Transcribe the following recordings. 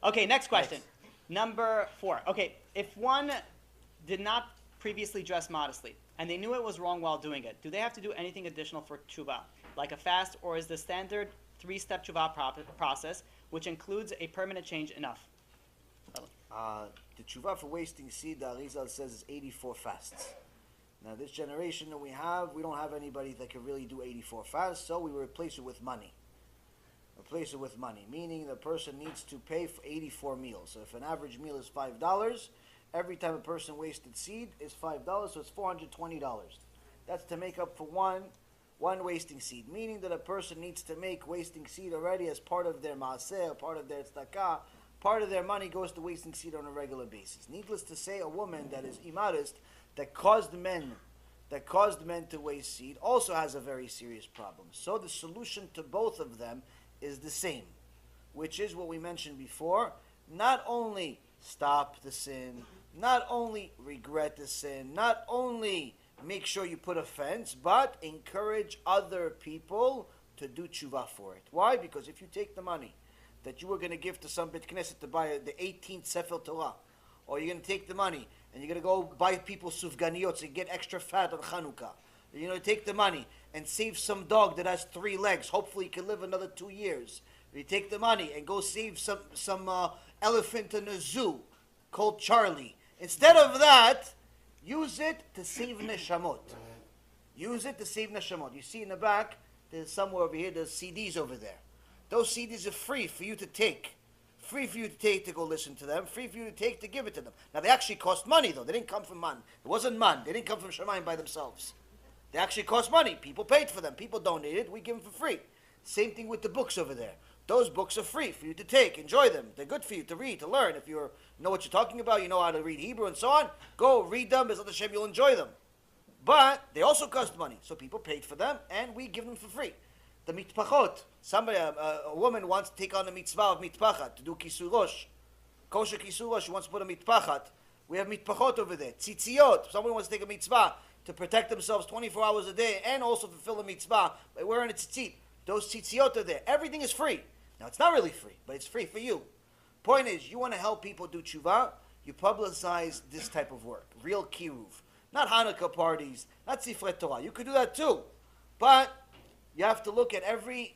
Okay, next question. Number 4. Okay, if one did not previously dress modestly and they knew it was wrong while doing it, do they have to do anything additional for Teshuvah, like a fast, or is the standard 3-step Teshuvah process, which includes a permanent change, enough? The Teshuvah for wasting seed, the Arizal says, is 84 fasts. Now, this generation that we don't have anybody that can really do 84 fasts, so we replace it with money. Replace it with money, meaning the person needs to pay for 84 meals. So if an average meal is $5, every time a person wasted seed is $5, so it's $420. That's to make up for one wasting seed, meaning that a person needs to make wasting seed already as part of their maaseh, part of their tzedakah. Part of their money goes to wasting seed on a regular basis. Needless to say, a woman that is immodest, that caused men to waste seed, also has a very serious problem. So the solution to both of them is the same, which is what we mentioned before. Not only stop the sin, not only regret the sin, not only make sure you put a fence, but encourage other people to do tshuva for it. Why? Because if you take the money that you were going to give to some Beit Knesset to buy the 18th Sefer Torah, or you're going to take the money and you're going to go buy people sufganiyot so you get extra fat on Chanukah. You're going to take the money and save some dog that has 3 legs. Hopefully he can live another 2 years. You take the money and go save some elephant in a zoo called Charlie. Instead of that, use it to save neshamot. Use it to save neshamot. You see in the back, there's somewhere over here, there's CDs over there. Those CDs are free for you to take. Free for you to take to go listen to them. Free for you to take to give it to them. Now, they actually cost money, though. They didn't come from man. It wasn't man. They didn't come from Shemayim by themselves. They actually cost money. People paid for them. People donated. We give them for free. Same thing with the books over there. Those books are free for you to take. Enjoy them. They're good for you to read, to learn. If you know what you're talking about, you know how to read Hebrew and so on, go read them. B'ezrat Hashem, you'll enjoy them. But they also cost money. So people paid for them, and we give them for free. The mitpachot. Somebody, a woman wants to take on the mitzvah of mitpachat, to do kisur rosh. Kosher kisur rosh, she wants to put a mitpachat. We have mitpachot over there. Tzitziot. Someone wants to take a mitzvah to protect themselves 24 hours a day and also fulfill a mitzvah by wearing a tzitzit. Those tzitziot are there. Everything is free. Now, it's not really free, but it's free for you. Point is, you want to help people do tshuva, you publicize this type of work. Real Kiruv. Not Hanukkah parties, not Sifrei Torah. You could do that too. But you have to look at every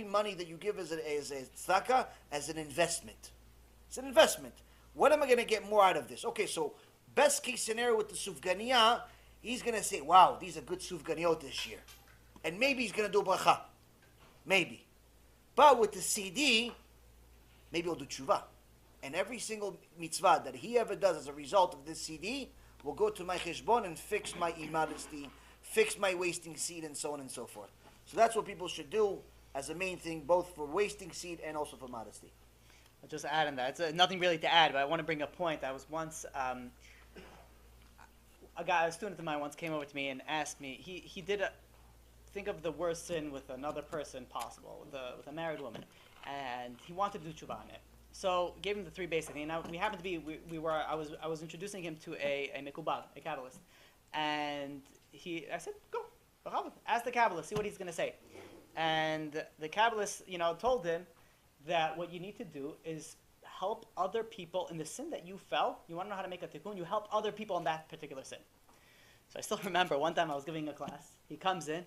money that you give as a tzedakah as an investment. It's an investment. What am I going to get more out of this? Okay, so best case scenario with the sufganiyah, he's going to say, wow, these are good sufganiyot this year. And maybe he's going to do bracha. Maybe. But with the CD, maybe he'll do tshuva. And every single mitzvah that he ever does as a result of this CD will go to my cheshbon and fix my immodesty, fix my wasting seed, and so on and so forth. So that's what people should do as a main thing, both for wasting seed and also for modesty. I'll just add on that. It's nothing really to add, but I want to bring a point. I was once, a student of mine once came over to me and asked me, he did think of the worst sin with another person possible, with a married woman, and he wanted to do tshuva on it. So gave him the 3 basic things. Now we happened to be, I was introducing him to a mikubal, a Kabbalist, and I said, go, ask the Kabbalist, see what he's going to say. And the Kabbalist, told him that what you need to do is help other people in the sin that you fell. You want to know how to make a tikkun? You help other people in that particular sin. So I still remember one time I was giving a class. He comes in.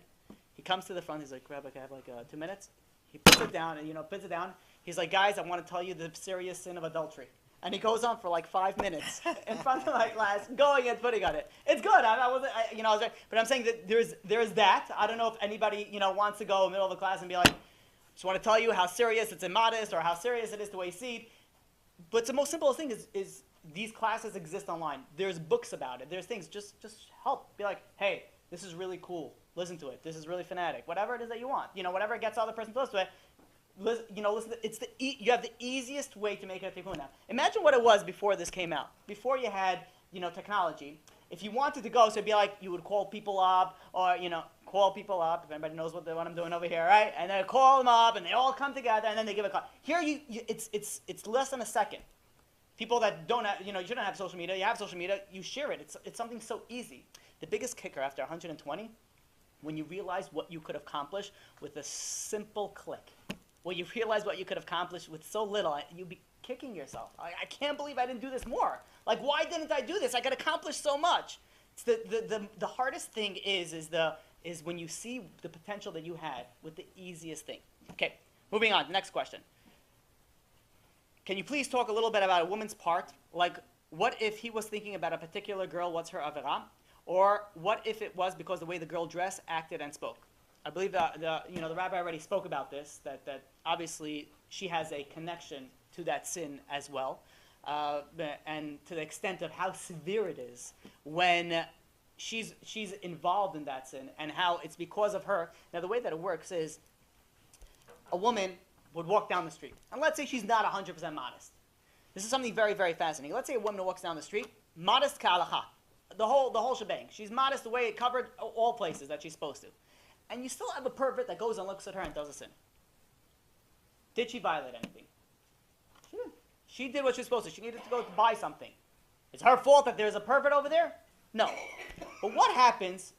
He comes to the front. He's like, Rabbi, can I have 2 minutes? He puts it down, and puts it down. He's like, guys, I want to tell you the serious sin of adultery. And he goes on for 5 minutes in front of my class, going and putting on it. It's good. But I'm saying that there's that. I don't know if anybody wants to go in the middle of a class and be like, just want to tell you how serious it's immodest or how serious it is to waste seed. But the most simplest thing is these classes exist online. There's books about it. There's things. Just help. Be like, hey, this is really cool. Listen to it. This is really fanatic. Whatever it is that you want. Whatever gets the other person to listen to it. Listen. You have the easiest way to make it a tikkun now. Imagine what it was before this came out. Before you had technology. If you wanted to go, so it'd be like you would call people up, or call people up. If anybody knows what I'm doing over here, right? And then call them up, and they all come together, and then they give a call. Here, it's less than a second. People that don't have, you don't have social media. You have social media. You share it. It's something so easy. The biggest kicker after 120, when you realize what you could accomplish with a simple click. when you realize what you could accomplish with so little, you'd be kicking yourself. I can't believe I didn't do this more. Like, why didn't I do this? I could accomplish so much. It's the hardest thing is when you see the potential that you had with the easiest thing. Okay, moving on. Next question. Can you please talk a little bit about a woman's part? Like, what if he was thinking about a particular girl? What's her avera? Or what if it was because the way the girl dressed, acted, and spoke? I believe the rabbi already spoke about this. That obviously she has a connection to that sin as well, and to the extent of how severe it is when she's involved in that sin, and how it's because of her. Now, the way that it works is a woman would walk down the street, and let's say she's not 100% modest. This is something very, very fascinating. Let's say a woman walks down the street, modest ka'alacha, the whole shebang. She's modest the way it covered all places that she's supposed to. And you still have a pervert that goes and looks at her and does a sin. Did she violate anything? She didn't. She did what she was supposed to. She needed to go to buy something. It's her fault that there's a pervert over there? No. But what happens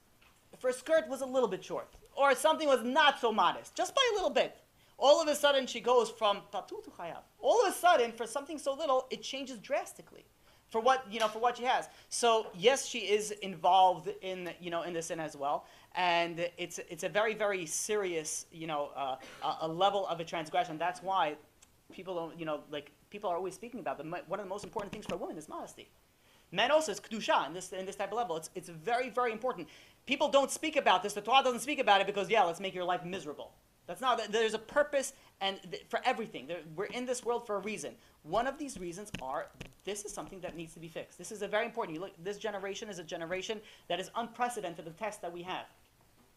if her skirt was a little bit short? Or something was not so modest? Just by a little bit. All of a sudden, she goes from tatu to chayav. All of a sudden, for something so little, it changes drastically for what she has. So yes, she is involved in the sin as well, and it's a very, very serious a level of a transgression. That's why people don't people are always speaking about them. One of the most important things for a woman is modesty. Men also is kedusha in this type of level. It's very, very important. People don't speak about this. The Torah doesn't speak about it because let's make your life miserable. That's not. There's a purpose for everything. We're in this world for a reason. One of these reasons are this is something that needs to be fixed. This is a very important. This generation is a generation that is unprecedented. The test that we have,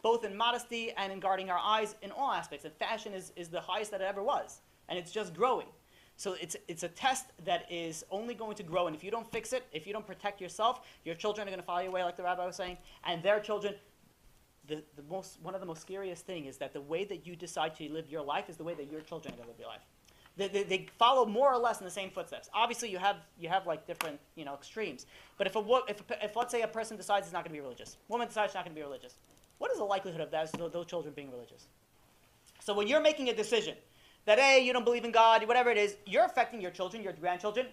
both in modesty and in guarding our eyes in all aspects. And fashion is the highest that it ever was, and it's just growing. So it's a test that is only going to grow. And if you don't fix it, if you don't protect yourself, your children are going to follow your way, like the rabbi was saying, and their children. One of the most scariest thing is that the way that you decide to live your life is the way that your children are going to live your life. They follow more or less in the same footsteps. Obviously, you have like different extremes. But if let's say a person decides he's not going to be religious, woman decides she's not going to be religious, what is the likelihood of those children being religious? So when you're making a decision that you don't believe in God, whatever it is, you're affecting your children, your grandchildren,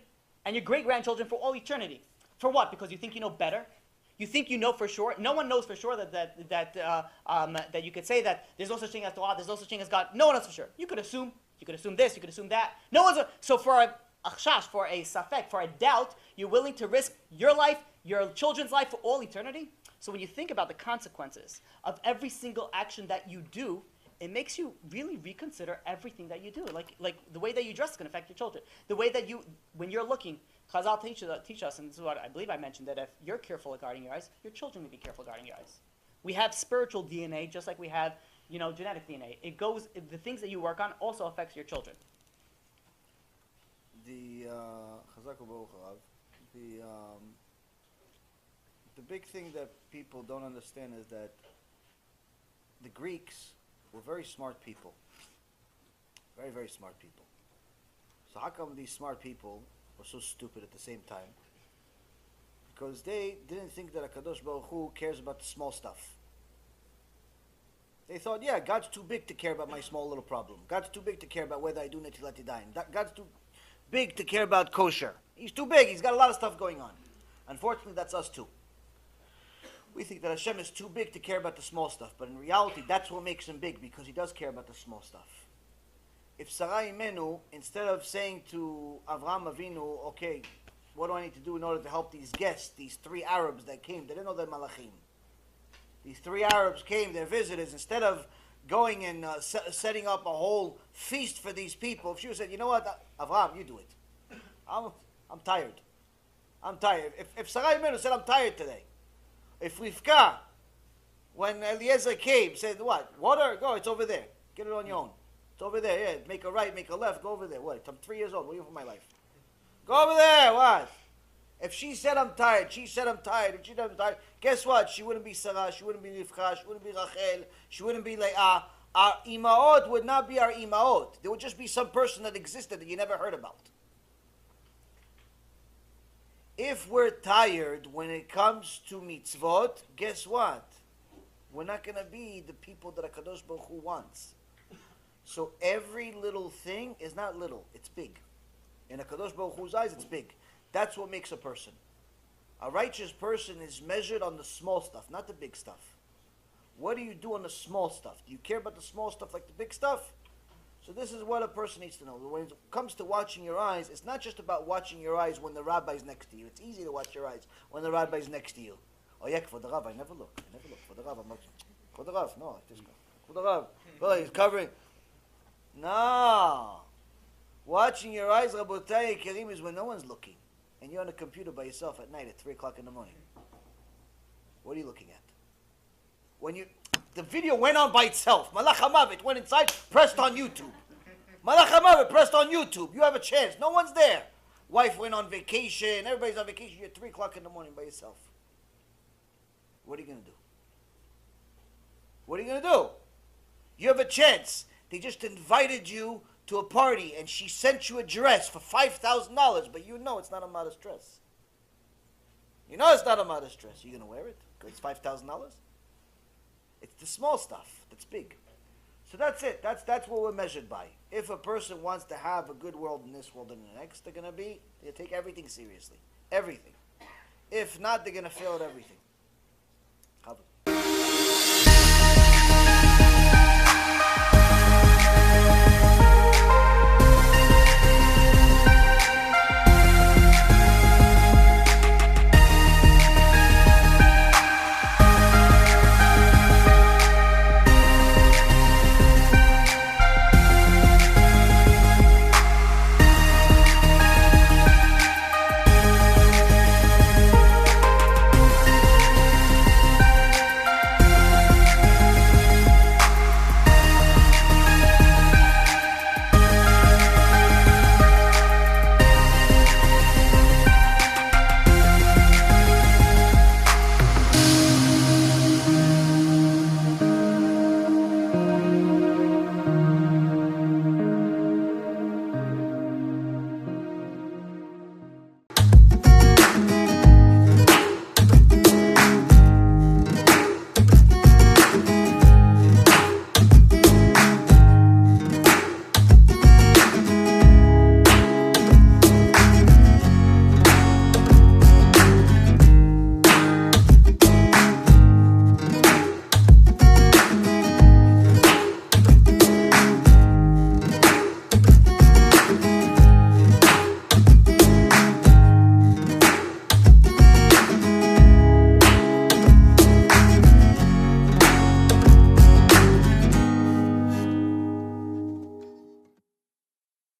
and your great grandchildren for all eternity. For what? Because you think you know better. You think you know for sure. No one knows for sure that you could say that there's no such thing as Torah, there's no such thing as God. No one knows for sure. You could assume this, you could assume that. So for a chash, for a safek, for a doubt, you're willing to risk your life, your children's life for all eternity. So when you think about the consequences of every single action that you do, it makes you really reconsider everything that you do. Like the way that you dress is going to affect your children. The way that when you're looking, Chazal teach us, and this is what I believe I mentioned, that if you're careful at guarding your eyes, your children will be careful guarding your eyes. We have spiritual DNA just like we have, genetic DNA. The things that you work on also affects your children. The big thing that people don't understand is that the Greeks were very smart people. Very, very smart people. So how come these smart people were so stupid at the same time? Because they didn't think that HaKadosh Baruch Hu cares about the small stuff. They thought, God's too big to care about my small little problem. God's too big to care about whether I do Netilat Yadayim. God's too big to care about kosher. He's too big. He's got a lot of stuff going on. Unfortunately, that's us too. We think that Hashem is too big to care about the small stuff. But in reality, that's what makes him big, because he does care about the small stuff. If Sarah Imenu, instead of saying to Avraham Avinu, okay, what do I need to do in order to help these guests, these 3 Arabs that came, they didn't know they're Malachim. These 3 Arabs came, they're visitors. Instead of going and setting up a whole feast for these people, if she would have said, you know what, Avraham, you do it. I'm tired. I'm tired. If Sarah Imenu said, I'm tired today. If Rivka, when Eliezer came, said, what? Water? Go, it's over there. Get it on your own. It's over there, make a right, make a left, go over there. What? I'm 3 years old, what do you want for my life? Go over there, what? If she said I'm tired, if she said I'm tired, guess what? She wouldn't be Sarah, she wouldn't be Rivka, she wouldn't be Rachel, she wouldn't be Leah. Our Imaot would not be our Imaot. There would just be some person that existed that you never heard about. If we're tired when it comes to mitzvot, guess what? We're not going to be the people that HaKadosh Baruch Hu wants. So every little thing is not little, it's big. In a Kadosh Baruch Hu's eyes, it's big. That's what makes a person. A righteous person is measured on the small stuff, not the big stuff. What do you do on the small stuff? Do you care about the small stuff like the big stuff? So this is what a person needs to know. When it comes to watching your eyes, it's not just about watching your eyes when the rabbi's next to you. It's easy to watch your eyes when the rabbi's next to you. Oh yeah, for the Rav, I never look. For the Rav, I'm looking. For the Rav, no, I just go. For the Rav. Oh, he's covering. No. Watching your eyes, Rabotai Karim, is when no one's looking. And you're on a computer by yourself at night at 3 o'clock in the morning. What are you looking at? When the video went on by itself. Malach HaMavet went inside, pressed on YouTube. Malach HaMavet pressed on YouTube. You have a chance. No one's there. Wife went on vacation. Everybody's on vacation. You're at 3 o'clock in the morning by yourself. What are you going to do? What are you going to do? You have a chance. They just invited you to a party and she sent you a dress for $5,000, but you know it's not a modest dress. You know it's not a modest dress. Are you going to wear it? Because it's $5,000? It's the small stuff that's big. So that's it. That's what we're measured by. If a person wants to have a good world in this world and the next, they're going to take everything seriously. Everything. If not, they're going to fail at everything.